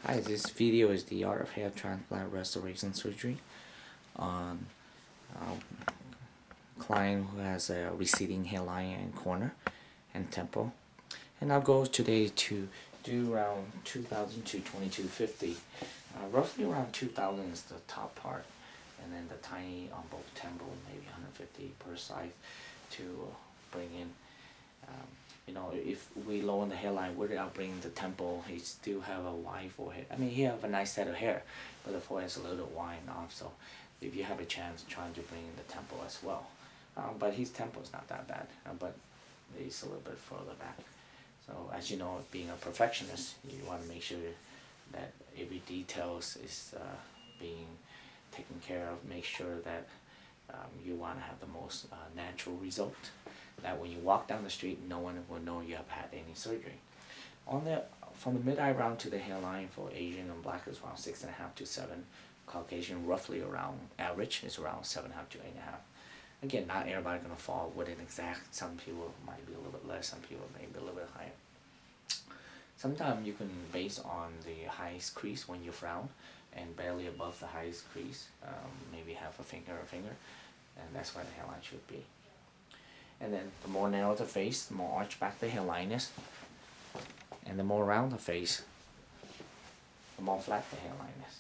Hi, this video is the art of hair transplant restoration surgery on a client who has a receding hairline and corner and temple. And our goal today to do around 2000 to 2250. Roughly around 2000 is the top part, and then the tiny on both temple, maybe 150 per side to bring in. If we lower the hairline without bringing the temple, he still have a wide forehead. I mean, he have a nice set of hair, but the forehead is a little wide off. So, if you have a chance, trying to bring in the temple as well. But his temple is not that bad, but it's a little bit further back. So, as you know, being a perfectionist, you want to make sure that every details is being taken care of. Make sure that you want to have the most natural result. That when you walk down the street, no one will know you have had any surgery. From the mid eyebrow to the hairline for Asian and black is around 6.5 to 7. Caucasian roughly around average is around 7.5 to 8.5. Again, not everybody gonna fall with an exact. Some people might be a little bit less. Some people may be a little bit higher. Sometimes you can base on the highest crease when you frown, and barely above the highest crease, maybe half a finger, and that's where the hairline should be. And then the more narrow the face, the more arched back the hairline is. And the more round the face, the more flat the hairline is.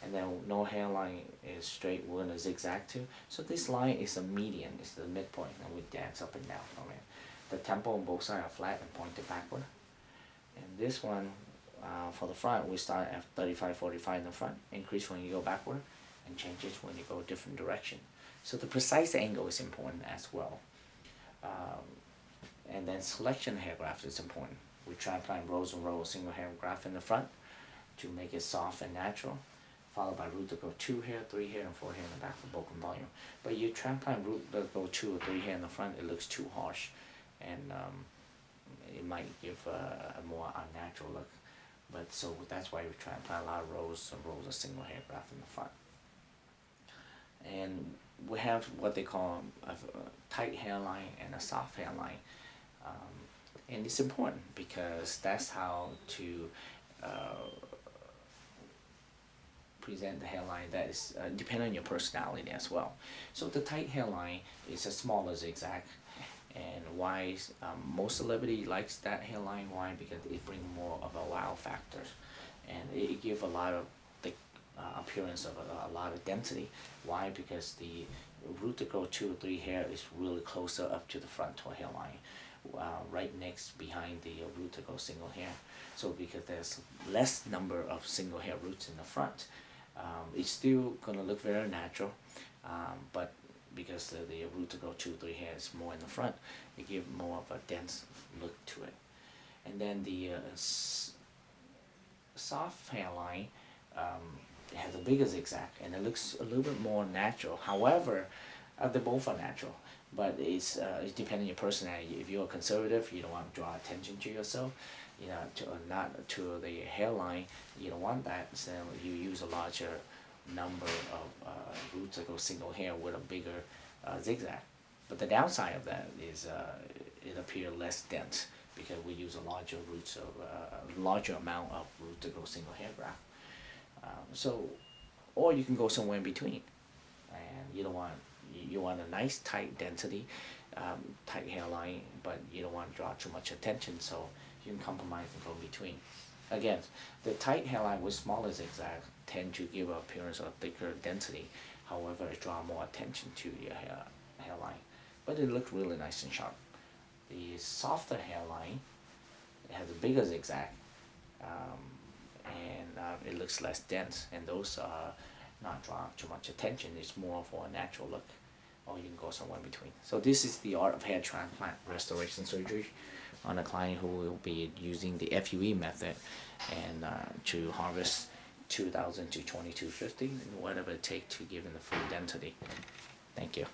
And then no hairline is straight, we're gonna zigzag too. So this line is a median, it's the midpoint, and we dance up and down from it. The temple on both sides are flat and pointed backward. And this one, for the front, we start at 35, 45 in the front, increase when you go backward, and changes when you go a different direction. So the precise angle is important as well. And then selection hair graft is important. We try to find rows and rows single hair graft in the front to make it soft and natural, followed by root to go 2 hair, 3 hair, and 4 hair in the back for bulk and volume. But you try to find root to go 2 or 3 hair in the front, it looks too harsh, and it might give a more unnatural look. But so that's why we try and find a lot of rows and rows of single hair graft in the front. And we have what they call a tight hairline and a soft hairline. And it's important because that's how to present the hairline that is depending on your personality as well. So the tight hairline is a smaller zigzag. And why most celebrity likes that hairline? Why? Because it brings more of a wow factor, and it gives a lot of the appearance of a lot of density. Why? Because the root to go 2 or 3 hair is really closer up to the frontal hairline, right next behind the root to go single hair. So because there's less number of single hair roots in the front, it's still gonna look very natural, but because the root to go 2 or 3 hair is more in the front, it gives more of a dense look to it. And then the soft hairline it has a bigger zigzag and it looks a little bit more natural. However, they both are natural, but it's depending on your personality. If you're conservative, you don't want to draw attention to yourself, not to the hairline, you don't want that, so you use a larger number of roots that go single hair with a bigger zigzag. But the downside of that is it appears less dense because we use a larger larger amount of root to go single hair graft. Or you can go somewhere in between, and you want a nice tight density, tight hairline, but you don't want to draw too much attention, so you can compromise and go in between. Again, the tight hairline with smaller zigzag tend to give an appearance of thicker density. However, it draws more attention to your hairline, but it looks really nice and sharp. The softer hairline, it has a bigger zigzag, and it looks less dense, and those not draw too much attention. It's more for a natural look, or you can go somewhere in between. So this is the art of hair transplant restoration surgery on a client who will be using the FUE method and to harvest 2000 to 2250, whatever it takes to give them the full density. Thank you.